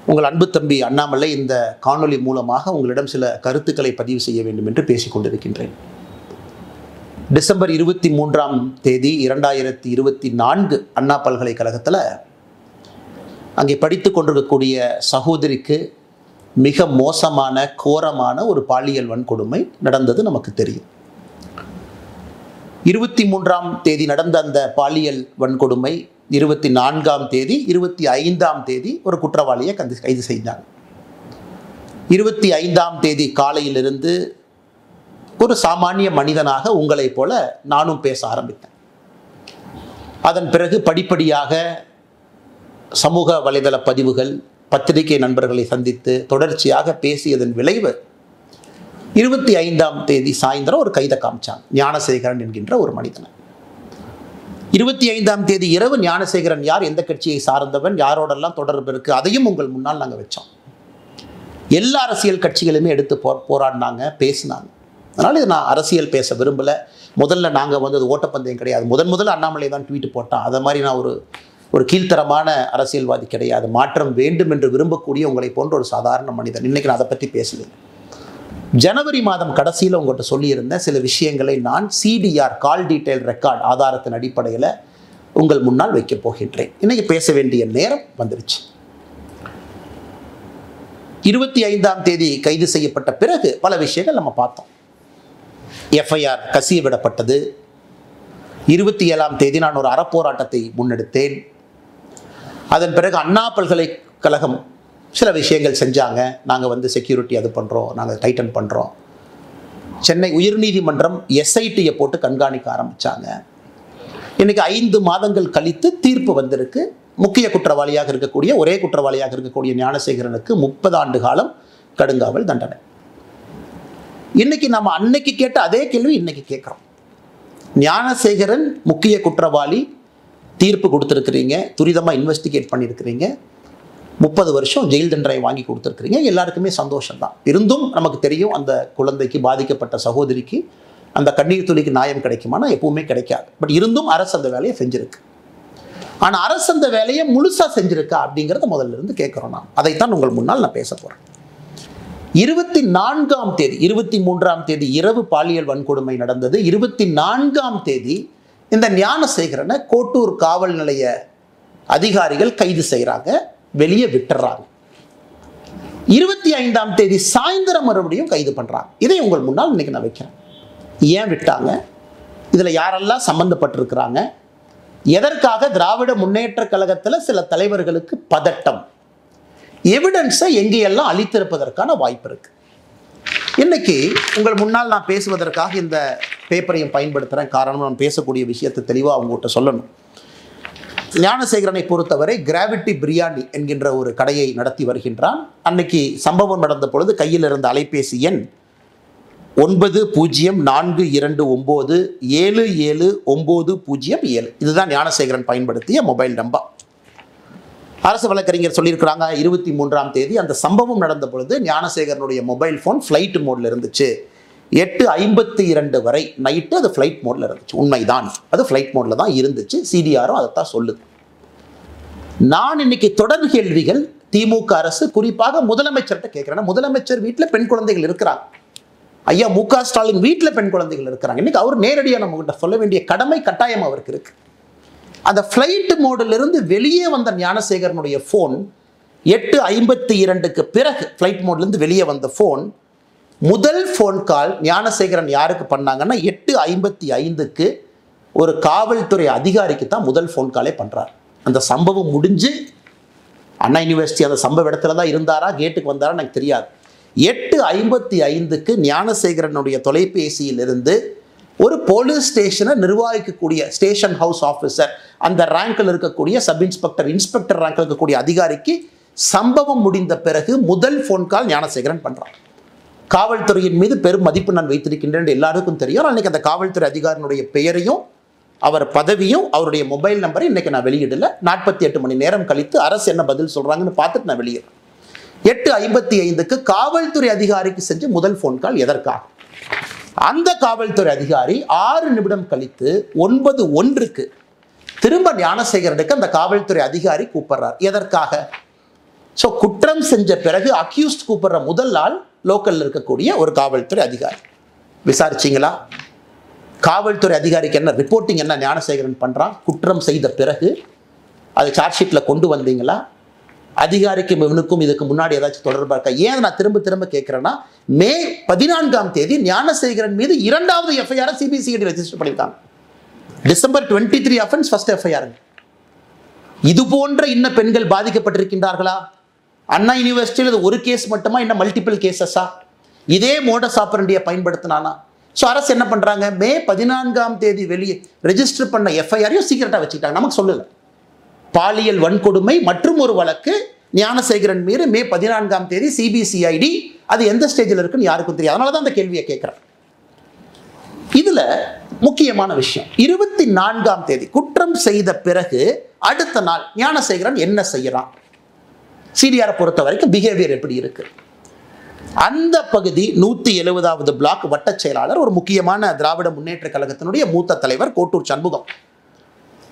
உங்கள் அன்பு தம்பி அண்ணாமலை இந்த காணொளி மூலமாக உங்களிடம் சில கருத்துக்களை பதிவு செய்ய வேண்டும் என்று பேசிக்கொண்டிருக்கின்றேன். டிசம்பர் 23ஆம் தேதி 2024 அண்ணா பல்கலைக்கழகத்தில் அங்கே படித்து கொண்டிருக்கக்கூடிய சகோதரிக்கு மிக மோசமான கோரமான ஒரு பாலியல் வன்கொடுமை நடந்தது நமக்கு தெரியும். 23ஆம் தேதி நடந்த அந்த பாலியல் வன்கொடுமை 24ஆம் தேதி 25ஆம் தேதி ஒரு குற்றவாளியை கைது செய்தாங்க. 25ஆம் தேதி காலையிலிருந்து ஒரு சாமானிய மனிதனாக உங்களைப் போல நானும் பேச ஆரம்பித்தேன். அதன் பிறகு படிப்படியாக சமூக வலைதள பதிவுகள், பத்திரிகை நண்பர்களை சந்தித்து தொடர்ச்சியாக பேசியதன் விளைவு 25ஆம் தேதி சாயந்தரம் ஒரு கைதை காமிச்சாங்க. ஞானசேகரன் என்கின்ற ஒரு மனிதனை. 25ஆம் தேதி இரவு ஞானசேகரன் யார், எந்த கட்சியை சார்ந்தவன், யாரோடெல்லாம் தொடர்பு இருக்குது, அதையும் உங்கள் முன்னால் நாங்கள் வச்சோம். எல்லா அரசியல் கட்சிகளுமே எடுத்து போராடினாங்க, பேசினாங்க. அதனால் இது நான் அரசியல் பேச விரும்பலை. முதல்ல நாங்கள் அது ஓட்டப்பந்தயம் கிடையாது. முதல்ல அண்ணாமலை தான் ட்வீட் போட்டான். அதை மாதிரி நான் ஒரு கீழ்த்தரமான அரசியல்வாதி கிடையாது. மாற்றம் வேண்டும் என்று விரும்பக்கூடிய உங்களை போன்ற ஒரு சாதாரண மனிதன். இன்றைக்கி நான் அதை பற்றி பேசுகிறேன். ஜனவரி மாதம் கடைசியில் உங்கள்கிட்ட சொல்லியிருந்த சில விஷயங்களை நான் CDR கால் டீட்டெயில் ரெக்கார்ட் ஆதாரத்தின் அடிப்படையில் உங்கள் முன்னால் வைக்கப் போகின்றேன். இன்றைக்கி பேச வேண்டிய நேரம் வந்துருச்சு. 25ஆம் தேதி கைது செய்யப்பட்ட பிறகு பல விஷயங்கள் நம்ம பார்த்தோம். FIR கசிய விடப்பட்டது. 27ஆம் தேதி நான் ஒரு அறப்போராட்டத்தை முன்னெடுத்தேன். அதன் பிறகு அண்ணா பல்கலைக்கழகம் சில விஷயங்கள் செஞ்சாங்க. நாங்கள் செக்யூரிட்டி அது பண்ணுறோம், நாங்கள் டைட்டன் பண்ணுறோம். சென்னை உயர்நீதிமன்றம் SITயை போட்டு கண்காணிக்க ஆரம்பித்தாங்க. இன்றைக்கி 5 மாதங்கள் கழித்து தீர்ப்பு வந்திருக்கு. முக்கிய குற்றவாளியாக இருக்கக்கூடிய ஒரே குற்றவாளியாக இருக்கக்கூடிய ஞானசேகரனுக்கு 30 ஆண்டு காலம் கடுங்காவல் தண்டனை. இன்றைக்கி நம்ம அன்னைக்கு கேட்ட அதே கேள்வி இன்றைக்கி கேட்குறோம். ஞானசேகரன் முக்கிய குற்றவாளி, தீர்ப்பு கொடுத்துருக்குறீங்க, துரிதமாக இன்வெஸ்டிகேட் பண்ணியிருக்கிறீங்க, 30 வருஷம் ஜெயில் தண்டனை வாங்கி கொடுத்துருக்குறீங்க. எல்லாருக்குமே சந்தோஷம்தான். இருந்தும் நமக்கு தெரியும் அந்த குழந்தைக்கு, பாதிக்கப்பட்ட சகோதரிக்கு அந்த கண்ணீர் துளிக்கு நியாயம் கிடைக்குமானா எப்பவுமே கிடைக்காது. பட் இருந்தும் அரசு அந்த வேலையை செஞ்சுருக்கு. ஆனால் அரசு அந்த வேலையை முழுசாக செஞ்சுருக்கா அப்படிங்கிறத முதல்ல இருந்து கேட்குறோம். நான் அதைத்தான் உங்கள் முன்னால் நான் பேச போகிறேன். 24ஆம் தேதி 23ஆம் தேதி இரவு பாலியல் வன்கொடுமை நடந்தது. 24ஆம் தேதி இந்த ஞானசேகரனை கோட்டூர் காவல் நிலைய அதிகாரிகள் கைது செய்கிறாங்க, வெளியே விட்டுறாங்க. 25ஆம் தேதி சாயந்தரம் மறுபடியும் கைது பண்ணுறாங்க. இதை உங்கள் முன்னால் இன்னைக்கு நான் வைக்கிறேன். ஏன் விட்டாங்க, இதில் யாரெல்லாம் சம்பந்தப்பட்டிருக்கிறாங்க, எதற்காக திராவிட முன்னேற்ற கழகத்தில் சில தலைவர்களுக்கு பதட்டம், எவிடன்ஸை எங்கேயெல்லாம் அளித்திருப்பதற்கான வாய்ப்பு இருக்கு. இன்னைக்கு உங்கள் முன்னால் நான் பேசுவதற்காக இந்த பேப்பரையும் பயன்படுத்துகிறேன். காரணம், நான் பேசக்கூடிய விஷயத்தை தெளிவாக அவங்ககிட்ட சொல்லணும். ஞானசேகரனை பொறுத்தவரை கிராவிட்டி பிரியாணி என்கின்ற ஒரு கடையை நடத்தி வருகின்றான். அன்னைக்கு சம்பவம் நடந்த பொழுது கையில் இருந்த அலைபேசி எண் 9042977907. இதுதான் ஞானசேகரன் பயன்படுத்திய மொபைல் நம்பர். அரசு வழக்கறிஞர் சொல்லியிருக்கிறாங்க 23ஆம் தேதி அந்த சம்பவம் நடந்த பொழுது ஞானசேகரனுடைய மொபைல் ஃபோன் ஃப்ளைட் மோடில் இருந்துச்சு. 8:52 வரை நைட்டு அது ஃப்ளைட் மோடில் இருந்துச்சு. உண்மைதான், அது ஃப்ளைட் மோடில் தான் இருந்துச்சு. CDRம் அதைத்தான் சொல்லுது. நான் இன்னைக்கு தொடர் கேள்விகள் திமுக அரசு, குறிப்பாக முதலமைச்சர்கிட்ட கேட்குறேன். முதலமைச்சர் வீட்டில் பெண் குழந்தைகள் இருக்கிறாங்க. ஐயா மு.க. ஸ்டாலின் வீட்டில் பெண் குழந்தைகள் இருக்கிறாங்க. இன்னைக்கு அவர் நேரடியாக நம்மகிட்ட சொல்ல வேண்டிய கடமை கட்டாயம் அவருக்கு இருக்கு. அந்த ஃப்ளைட் மோடிலிருந்து வெளியே வந்த ஞானசேகரனுடைய ஃபோன் 8:52க்கு பிறகு ஃப்ளைட் மோட்லேருந்து வெளியே வந்த ஃபோன், முதல் ஃபோன் கால் ஞானசேகரன் யாருக்கு பண்ணாங்கன்னா 8:55க்கு ஒரு காவல்துறை அதிகாரிக்கு தான் முதல் ஃபோன் காலே பண்ணுறார். அந்த சம்பவம் முடிஞ்சு அண்ணா யூனிவர்சிட்டி அந்த சம்பவ இடத்துல தான் இருந்தாரா, கேட்டுக்கு வந்தாரா எனக்கு தெரியாது. 8:55க்கு ஞானசேகரனுடைய தொலைபேசியிலிருந்து ஒரு போலீஸ் ஸ்டேஷனை நிர்வகிக்கக்கூடிய ஸ்டேஷன் ஹவுஸ் ஆஃபீஸர், அந்த ரேங்கில் இருக்கக்கூடிய சப் இன்ஸ்பெக்டர், இன்ஸ்பெக்டர் ரேங்கில் இருக்கக்கூடிய அதிகாரிக்கு சம்பவம் முடிந்த பிறகு முதல் ஃபோன் கால் ஞானசேகரன் பண்ணுறான். காவல்துறையின் மீது பெரும் மதிப்பு நான் வைத்திருக்கின்றேன் எல்லாருக்கும் தெரியும். அன்றைக்கி அந்த காவல்துறை அதிகாரினுடைய பெயரையும் அவர் பதவியும் அவருடைய மொபைல் நம்பரையும் இன்றைக்கி நான் வெளியிடலை. 48 மணி நேரம் கழித்து அரசு என்ன பதில் சொல்கிறாங்கன்னு பார்த்துட்டு நான் வெளியிடுறேன். 8:55க்கு காவல்துறை அதிகாரிக்கு செஞ்ச முதல் ஃபோன் கால் எதற்காக? அந்த காவல்துறை அதிகாரி 6 நிமிடம் கழித்து 9:01க்கு திரும்ப ஞானசேகரனுக்கு அந்த காவல்துறை அதிகாரி கூப்பிடுறார். எதற்காக? ஸோ குற்ற குற்றம் செஞ்ச பிறகு அக்யூஸ்ட் கூப்பிடுற முதல் ஆள் லோக்கல்ல இருக்கக்கூடிய ஒரு காவல்துறை அதிகாரி. விசாரிச்சிங்களா? காவல்துறை அதிகாரிக்கு என்ன ரிப்போர்ட்டிங் என்ன ஞானசேகரன் பண்றான்? குற்றம் செய்த பிறகு அது சார்ஜ் ஷீட்ல கொண்டு வந்தீங்களா? அதிகாரிக்கும் இவனுக்கும் இதுக்கு முன்னாடி ஏதாச்சும் தொடர்பா இருக்கா? ஏன் நான் திரும்ப திரும்ப கேட்கிறேன்னா, மே 14 ஞானசேகரன் மீது 2வது எஃப்ஐஆர் சிபிசிஐடி ரெஜிஸ்டர் பண்ணியிருக்காங்க. December 23 offence, first FIR. இது போன்ற இன்ன பெண்கள் பாதிக்கப்பட்டிருக்கின்றார்களா? அண்ணா யூனிவர்சிட்டியில் ஒரு கேஸ் மட்டுமா, இன்னும் மல்டிபிள் கேசஸா? இதே மோடஸ் ஆபரண்டியை பயன்படுத்தினானா? ஸோ அரசு என்ன பண்றாங்க, மே 14 வெளியே ரெஜிஸ்டர் பண்ண எஃப்ஐஆரையும் சீக்கிரட்டா வச்சுக்கிட்டாங்க. நமக்கு சொல்லல. பாலியல் வன்கொடுமை மற்றும் ஒரு வழக்கு ஞானசேகரன் மீது மே 14 சிபிசிஐடி, அது எந்த ஸ்டேஜில் இருக்குன்னு யாருக்கும் தெரியாது. அதனால தான் அந்த கேள்வியை கேட்கிறேன். இதுல முக்கியமான விஷயம், 24 குற்றம் செய்த பிறகு அடுத்த நாள் ஞானசேகரன் என்ன செய்யறான்? சிடிஆரை பொறுத்த வரைக்கும் பிஹேவியர் எப்படி இருக்கு? அந்த பகுதி 170வது பிளாக் வட்ட செயலாளர், ஒரு முக்கியமான திராவிட முன்னேற்ற கழகத்தினுடைய மூத்த தலைவர் கோட்டூர் சண்முகம்.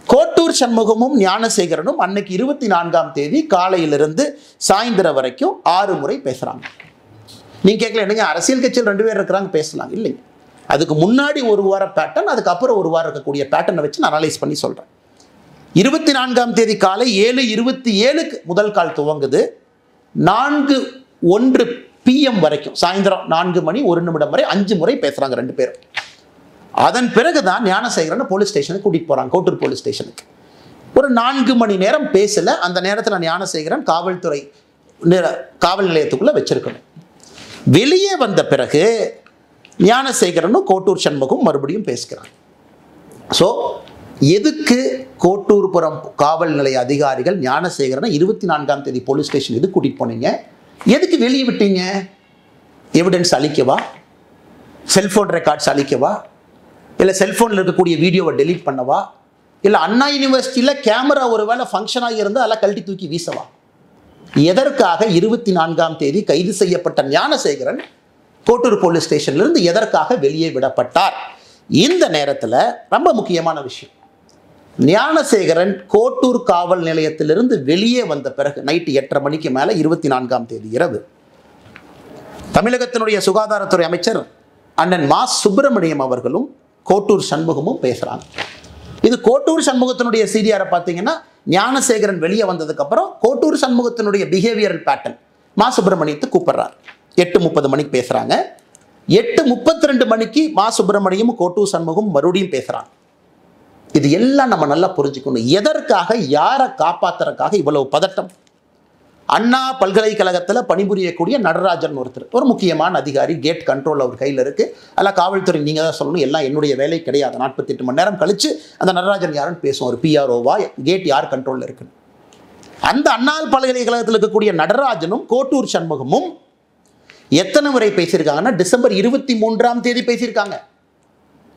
கோட்டூர் சண்முகமும் ஞானசேகரனும் அன்னைக்கு 24 காலையிலிருந்து சாயந்தரம் வரைக்கும் 6 முறை பேசுறாங்க. நீங்க கேட்கல, என்னங்க அரசியல் கட்சியில் 2 பேர் இருக்கிறாங்க, பேசலாம் இல்லைங்க. அதுக்கு முன்னாடி ஒரு வார பேட்டர்ன், அதுக்கப்புறம் ஒரு வாரம் இருக்கக்கூடிய பேட்டர்னை வச்சு நான் அனலைஸ் பண்ணி சொல்றேன். 24 காலை 7:27 முதல் கால் துவங்குது. 4:01 PM வரைக்கும், சாயந்தரம் 4 மணி 1 நிமிடம் வரை 5 முறை பேசுறாங்க 2 பேரும். அதன் பிறகுதான் ஞானசேகரன் போலீஸ் ஸ்டேஷனுக்கு கூட்டிட்டு போறாங்க, கோட்டூர் போலீஸ் ஸ்டேஷனுக்கு. ஒரு 4 மணி நேரம் பேசல. அந்த நேரத்தில் ஞானசேகரன் காவல் நிலையத்துக்குள்ள வச்சிருக்கணும். வெளியே வந்த பிறகு ஞானசேகரனும் கோட்டூர் சண்முகம் மறுபடியும் பேசுகிறாங்க. ஸோ எதுக்கு கோட்டூர்புரம் காவல் நிலைய அதிகாரிகள் ஞானசேகரனை 24 போலீஸ் ஸ்டேஷன் எதுக்கு கூட்டிட்டு போனீங்க? எதுக்கு வெளியே விட்டீங்க? எவிடன்ஸ் அளிக்கவா? செல்போன் ரெக்கார்ட்ஸ் அளிக்கவா? இல்லை செல்போனில் இருக்கக்கூடிய வீடியோவை டெலீட் பண்ணவா? இல்லை அண்ணா யூனிவர்சிட்டியில் கேமரா ஒரு வேளை ஃபங்க்ஷன் ஆகி இருந்தால் அதெல்லாம் கழட்டி தூக்கி வீசவா? எதற்காக 24 கைது செய்யப்பட்ட ஞானசேகரன் கோட்டூர் போலீஸ் ஸ்டேஷன்லேருந்து எதற்காக வெளியே விடப்பட்டார்? இந்த நேரத்தில் ரொம்ப முக்கியமான விஷயம், ஞானசேகரன் கோட்டூர் காவல் நிலையத்திலிருந்து வெளியே வந்த பிறகு நைட்டு 8:30 மணிக்கு மேலே 24 இரவு தமிழகத்தினுடைய சுகாதாரத்துறை அமைச்சர் அண்ணன் மா சுப்பிரமணியம் அவர்களும் கோட்டூர் சண்முகமும் பேசுகிறாங்க. இது கோட்டூர் சண்முகத்தினுடைய சிடிஆரை பார்த்தீங்கன்னா, ஞானசேகரன் வெளியே வந்ததுக்கு அப்புறம் கோட்டூர் சண்முகத்தினுடைய பிஹேவியரல் பேட்டர்ன் மா சுப்பிரமணியத்தை கூப்பிடுறார். 8:30 மணிக்கு பேசுறாங்க. 8:32 மணிக்கு மா சுப்பிரமணியம் கோட்டூர் சண்முகம் மறுபடியும் பேசுறாங்க. இது எல்லாம் நம்ம நல்லா புரிஞ்சுக்கணும். எதற்காக, யாரை காப்பாத்துறதுக்காக இவ்வளவு பதட்டம்? அண்ணா பல்கலைக்கழகத்தில் பணிபுரியக்கூடிய நடராஜன் ஒருத்தர், ஒரு முக்கியமான அதிகாரி, கேட் கண்ட்ரோல் அவர் கையில் இருக்கு. அதெல்லாம் காவல்துறை நீங்க தான் சொல்லணும், எல்லாம் என்னுடைய வேலை கிடையாது. 48 மணி நேரம் கழிச்சு அந்த நடராஜன் யாருன்னு பேசுவோம். ஒரு பிஆர்ஓவா, கேட் யார் கண்ட்ரோலில் இருக்குன்னு. அந்த அண்ணா பல்கலைக்கழகத்தில் இருக்கக்கூடிய நடராஜனும் கோட்டூர் சண்முகமும் எத்தனை முறை பேசியிருக்காங்கன்னா, டிசம்பர் 23 பேசியிருக்காங்க,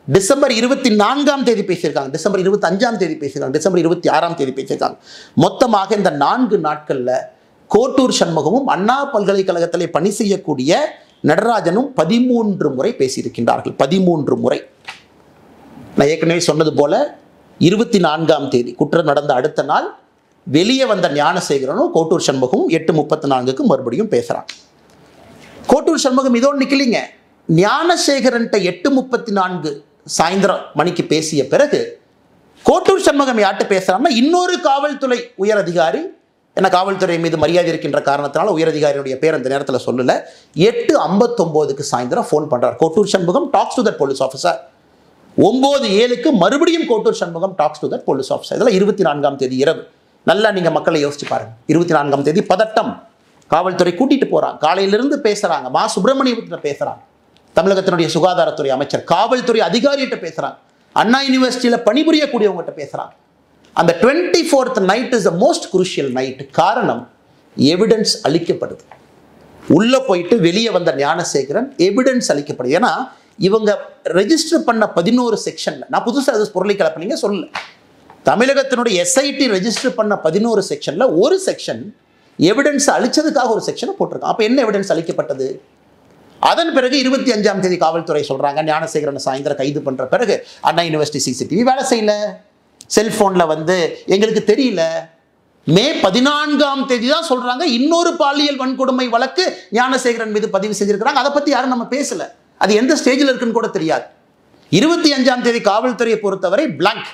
டிசம்பர் 24 பேசியிருக்காங்க, டிசம்பர் 25 பேசியிருக்காங்க, டிசம்பர் 26 பேசியிருக்காங்க. மொத்தமாக இந்த 4 நாட்களில் கோட்டூர் சண்முகமும் அண்ணா பல்கலைக்கழகத்திலே பணி செய்யக்கூடிய நடராஜனும் 13 முறை பேசியிருக்கின்றார்கள். 13 முறை. நான் ஏற்கனவே சொன்னது போல 24 குற்றம் நடந்த அடுத்த நாள் வெளியே வந்த ஞானசேகரனும் கோட்டூர் சண்முகமும் 8:34 மறுபடியும் பேசுறான். கோட்டூர் சண்முகம் இதோடு நிக்கலிங்க. ஞானசேகரன்ட்ட 8:34 சாயந்தரம் மணிக்கு பேசிய பிறகு கோட்டூர் சண்முகம் யார்கிட்ட பேசுறான்னா, இன்னொரு காவல்துறை உயர் அதிகாரி, ஏன்னா காவல்துறை மீது மரியாதை இருக்கின்ற காரணத்தினால உயரதிகாரியுடைய பேர் அந்த நேரத்தில் சொல்லல, 8:59 சாயந்தரம் ஃபோன் பண்றார் Kottur Shanmugam, tax to that police officer. 9:07 மறுபடியும் Kottur Shanmugam tax to that police officer. இதெல்லாம் 24 இரவு. நல்லா நீங்க மக்களை யோசிச்சு பாருங்க. 24 பதட்டம், காவல்துறை கூட்டிட்டு போறாங்க, காலையிலிருந்து பேசுறாங்க, மா சுப்பிரமணியத்திட்ட பேசுறாங்க, தமிழகத்தினுடைய சுகாதாரத்துறை அமைச்சர், காவல்துறை அதிகாரிகிட்ட பேசுறாங்க, அண்ணா யூனிவர்சிட்டியில் பணிபுரியக்கூடியவங்ககிட்ட பேசுறாங்க. அந்த 24th night is the most crucial night. காரணம், எவிடன்ஸ் அளிக்கப்படுது. உள்ள போயிட்டு வெளியே வந்த ஞானசேகரன் எவிடன்ஸ் அளிக்கப்படுது. ஏன்னா இவங்க ரெஜிஸ்டர் பண்ண 11 செக்ஷன்ல, நான் புதுசாக அது பொருளை கலப்பினீங்க சொல்லல, தமிழகத்தினுடைய எஸ்ஐடி ரெஜிஸ்டர் பண்ண 11 செக்ஷன்ல ஒரு செக்ஷன் எவிடன்ஸ் அளிச்சதுக்காக ஒரு செக்ஷனை போட்டிருக்கான். அப்ப என்ன எவிடன்ஸ் அளிக்கப்பட்டது? அதன் பிறகு 25 காவல்துறை சொல்றாங்க, ஞானசேகரனை சாயந்தரம் கைது பண்ற பிறகு அண்ணா யூனிவர்சிட்டி சிசிடிவி வேலை செய்யல, செல்போன்ல எங்களுக்கு தெரியல, மே 14ஆம் தேதி தான் சொல்றாங்க இன்னொரு பாலியல் வன்கொடுமை வழக்கு ஞானசேகரன் மீது பதிவு செஞ்சிருக்கிறாங்க. அதை பத்தி யாரும் நம்ம பேசல. அது எந்த ஸ்டேஜில் இருக்குன்னு கூட தெரியாது. 25ஆம் தேதி காவல்துறையை பொறுத்தவரை பிளாங்க்.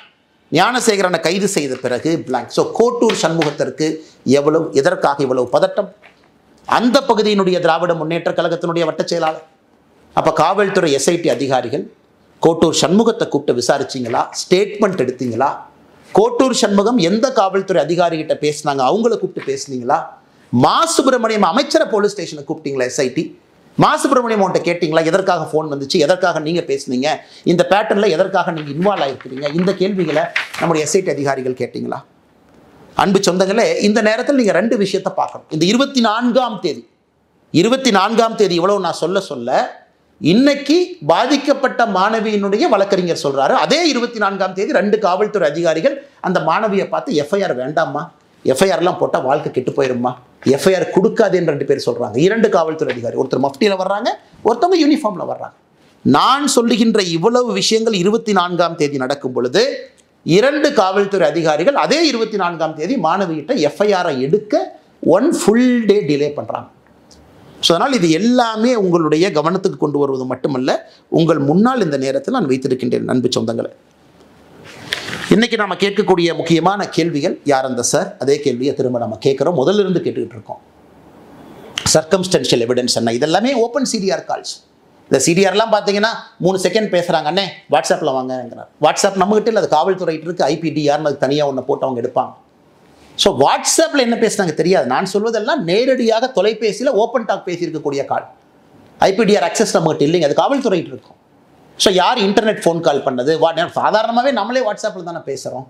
ஞானசேகரனை கைது செய்த பிறகு பிளாங்க். ஸோ கோட்டூர் சண்முகத்திற்கு எதற்காக இவ்வளவு பதட்டம்? அந்த பகுதியினுடைய திராவிட முன்னேற்ற கழகத்தினுடைய வட்டச் செயலாளர். அப்ப காவல்துறை எஸ்ஐடி அதிகாரிகள் கோட்டூர் சண்முகத்தை கூப்பிட்டு விசாரிச்சிங்களா? ஸ்டேட்மெண்ட் எடுத்தீங்களா? கோட்டூர் சண்முகம் எந்த காவல்துறை அதிகாரிகிட்ட பேசினாங்க, அவங்கள கூப்பிட்டு பேசுனீங்களா? மா சுப்பிரமணியம் அமைச்சரை போலீஸ் ஸ்டேஷனுக்கு கூப்பிட்டீங்களா? எஸ்ஐடி மா சுப்பிரமணியம் அவன்கிட்ட கேட்டீங்களா? எதற்காக ஃபோன் வந்துச்சு, எதற்காக நீங்க பேசுனீங்க, இந்த பேட்டர்ல எதற்காக நீங்க இன்வால்வ் ஆயிருக்கிறீங்க? இந்த கேள்விகளை நம்முடைய எஸ்ஐடி அதிகாரிகள் கேட்டீங்களா? அன்பு சொந்தங்களே, இந்த நேரத்தில் நீங்க ரெண்டு விஷயத்தை பார்க்கணும். இந்த 24ஆம் தேதி இவ்வளவு நான் சொல்ல இன்னைக்கு பாதிக்கப்பட்ட மாணவியினுடைய வழக்கறிஞர் சொல்றாரு, அதே 24ஆம் தேதி 2 காவல்துறை அதிகாரிகள் அந்த மாணவியை பார்த்து எஃப்ஐஆர் வேண்டாமா, எஃப்ஐஆர்லாம் போட்டால் வாழ்க்கை கெட்டு போயிருமா, எஃப்ஐஆர் கொடுக்காதுன்னு 2 பேர் சொல்றாங்க. 2 காவல்துறை அதிகாரி, ஒருத்தர் மஃப்டியில் வர்றாங்க, ஒருத்தவங்க யூனிஃபார்ம்ல வர்றாங்க. நான் சொல்லுகின்ற இவ்வளவு விஷயங்கள் 24ஆம் தேதி நடக்கும் பொழுது 2 காவல்துறை அதிகாரிகள் அதே 24ஆம் தேதி மாணவியிட்ட எஃப்ஐஆரை எடுக்க 1 ஃபுல் டே டிலே பண்றாங்க. ஸோ அதனால் இது எல்லாமே உங்களுடைய கவனத்துக்கு கொண்டு வருவது மட்டுமல்ல, உங்கள் முன்னால் இந்த நேரத்தில் நான் வைத்திருக்கின்றேன். அன்பு சொந்தங்களை, இன்னைக்கு நாம கேட்கக்கூடிய முக்கியமான கேள்விகள், யார் அந்த சார்? அதே கேள்வியை திரும்ப நம்ம கேட்குறோம், முதல்ல இருந்து கேட்டுக்கிட்டு இருக்கோம். சர்க்கம்ஸ்டன்ஷியல் எவிடன்ஸ் என்ன? இதெல்லாமே ஓப்பன் சிடிஆர் கால்ஸ். இந்த சிடிஆர்லாம் பார்த்தீங்கன்னா 3 செகண்ட் பேசுகிறாங்க, அண்ணே வாட்ஸ்அப்பில் வாங்கிறார். வாட்ஸ்அப் நம்மகிட்ட இல்லை, அது காவல்துறையிட்டு இருக்கு. ஐபிடிஆர்னு அது தனியாக ஒன்று போட்டு அவங்க எடுப்பாங்க. ஸோ வாட்ஸ்அப்பில் என்ன பேசுனாங்க தெரியாது. நான் சொல்வதெல்லாம் நேரடியாக தொலைபேசியில் ஓப்பன் டாக் பேசியிருக்கக்கூடிய கால். ஐபிடிஆர் அக்சஸ் நம்மகிட்ட இல்லைங்க, அது காவல்துறையிட்டு இருக்கும். ஸோ யார் இன்டர்நெட் ஃபோன் கால் பண்ணது? சாதாரணமாகவே நம்மளே வாட்ஸ்அப்பில் தானே பேசுகிறோம்.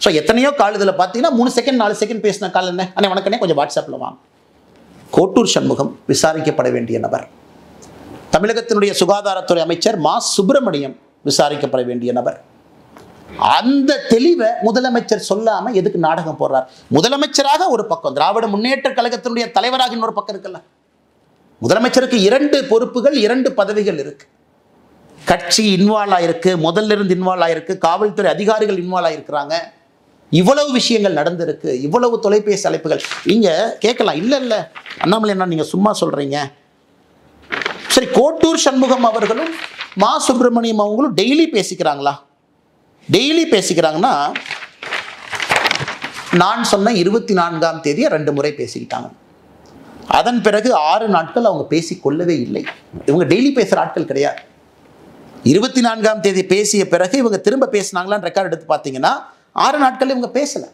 ஸோ எத்தனையோ கால் இதில் பார்த்தீங்கன்னா 3 செகண்ட் 4 செகண்ட் பேசின கால் என்ன, அண்ணே வணக்கண்ணே கொஞ்சம் வாட்ஸ்அப்பில் வாங்க. கோட்டூர் சண்முகம் விசாரிக்கப்பட வேண்டிய நபர். தமிழகத்தினுடைய சுகாதாரத்துறை அமைச்சர் மா சுப்பிரமணியம் விசாரிக்கப்பட வேண்டிய நபர். அந்த தெளிவை முதலமைச்சர் சொல்லாம எதுக்கு நாடகம் போடுறார்? முதலமைச்சராக ஒரு பக்கம், திராவிட முன்னேற்ற கழகத்தினுடைய தலைவராக இன்னொரு பக்கம் இருக்குல்ல. முதலமைச்சருக்கு 2 பொறுப்புகள், 2 பதவிகள் இருக்கு. கட்சி இன்வால்வ் ஆயிருக்கு, முதல்ல இருந்து இன்வால்வ் ஆயிருக்கு, காவல்துறை அதிகாரிகள் இன்வால்வ் ஆயிருக்கிறாங்க. இவ்வளவு விஷயங்கள் நடந்திருக்கு, இவ்வளவு தொலைபேசி அழைப்புகள். நீங்க கேட்கலாம், இல்ல அண்ணாமலை என்ன நீங்க சும்மா சொல்றீங்க? சரி, கோட்டூர் சண்முகம் அவர்களும் மா சுப்பிரமணியம் அவங்களும் டெய்லி பேசிக்கிறாங்களா? டெய்லி பேசிக்கிறாங்கன்னா, நான் சொன்ன 24ஆம் தேதியை 2 முறை பேசிக்கிட்டாங்க. அதன் பிறகு 6 நாட்கள் அவங்க பேசிக்கொள்ளவே இல்லை. இவங்க டெய்லி பேசுகிற ஆட்கள் கிடையாது. 24ஆம் தேதி பேசிய பிறகு இவங்க திரும்ப பேசினாங்களான்னு ரெக்கார்ட் எடுத்து பார்த்தீங்கன்னா 6 நாட்கள் இவங்க பேசலை.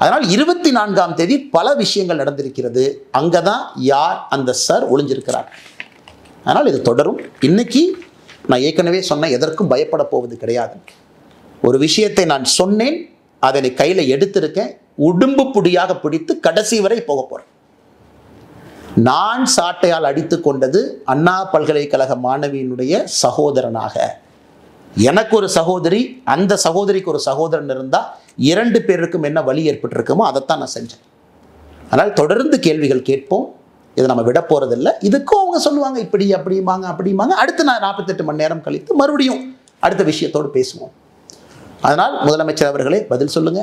அதனால் 24ஆம் தேதி பல விஷயங்கள் நடந்திருக்கிறது. அங்கே தான் யார் அந்த சார் ஒளிஞ்சிருக்கிறார். அதனால் இது தொடரும். இன்னைக்கு நான் ஏற்கனவே சொன்ன எதற்கும் பயப்பட போவது கிடையாது. ஒரு விஷயத்தை நான் சொன்னேன், அதனை கையில் எடுத்திருக்கேன், உடும்பு புடியாக பிடித்து கடைசி வரை போக போறேன். நான் சாட்டையால் அடித்து கொண்டது அண்ணா பல்கலைக்கழக மாணவியினுடைய சகோதரனாக. எனக்கு ஒரு சகோதரி, அந்த சகோதரிக்கு ஒரு சகோதரன் இருந்தா 2 பேருக்கும் என்ன வழி ஏற்பட்டிருக்குமோ அதைத்தான் நான் செஞ்சேன். அதனால் தொடர்ந்து கேள்விகள் கேட்போம். இதை நம்ம விட போறதில்லை. இதுக்கும் அவங்க சொல்லுவாங்க இப்படி அப்படிமாங்க. அடுத்து நான் 48 மணி நேரம் கழித்து மறுபடியும் அடுத்த விஷயத்தோடு பேசுவோம். அதனால் முதலமைச்சர் அவர்களே பதில் சொல்லுங்க.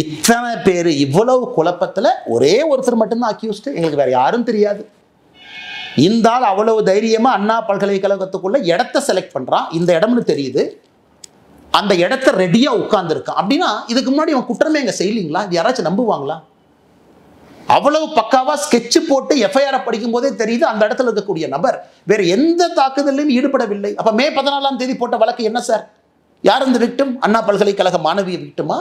இத்தனை பேர் இவ்வளவு குழப்பத்தில் ஒரே ஒருத்தர் மட்டும்தான் அக்யூஸ்ட், எங்களுக்கு வேற யாரும் தெரியாது. இந்த ஆள் அவ்வளவு தைரியமா அண்ணா பல்கலைக்கழகத்துக்குள்ள இடத்த செலக்ட் பண்றான், இந்த இடம்னு தெரியுது, அந்த இடத்த ரெடியா உட்கார்ந்துருக்கான். அப்படின்னா இதுக்கு முன்னாடி அவன் குற்றமே எங்க செய்யலீங்களா? இது யாராச்சும் நம்புவாங்களா? அவ்வளவு பக்காவா ஸ்கெட்ச் போட்டு எஃப்ஐஆர் படிக்கும் போதே தெரியுது அந்த இடத்துல இருக்கக்கூடிய நபர் வேற எந்த தாக்குதலையும் ஈடுபடவில்லை. அப்ப மே 14ஆம் தேதி போட்ட வழக்கு என்ன சார்? யார் இந்த விக்டிம்? அண்ணா பல்கலைக்கழக மாணவியை விக்டிமா,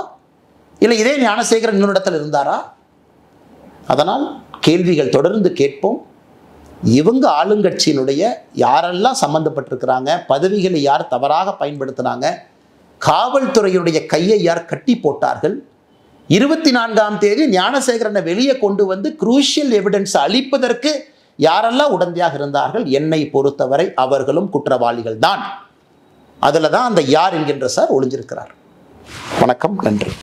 இல்லை இதே ஞானசேகரன் இன்னொரு இடத்துல இருந்தாரா? அதனால் கேள்விகள் தொடர்ந்து கேட்போம். இவங்க ஆளுங்கட்சியினுடைய யாரெல்லாம் சம்பந்தப்பட்டிருக்கிறாங்க, பதவிகளை யார் தவறாக பயன்படுத்தினாங்க, காவல்துறையுடைய கையை யார் கட்டி போட்டார்கள், 24ஆம் தேதி ஞானசேகரனை வெளியே கொண்டு வந்து குரூஷியல் எவிடன்ஸ் அளிப்பதற்கு யாரெல்லாம் உடந்தையாக இருந்தார்கள், என்னை பொறுத்தவரை அவர்களும் குற்றவாளிகள் தான். அதில் தான் அந்த யார் என்கின்ற சார் ஒளிஞ்சிருக்கிறார். வணக்கம், நன்றி.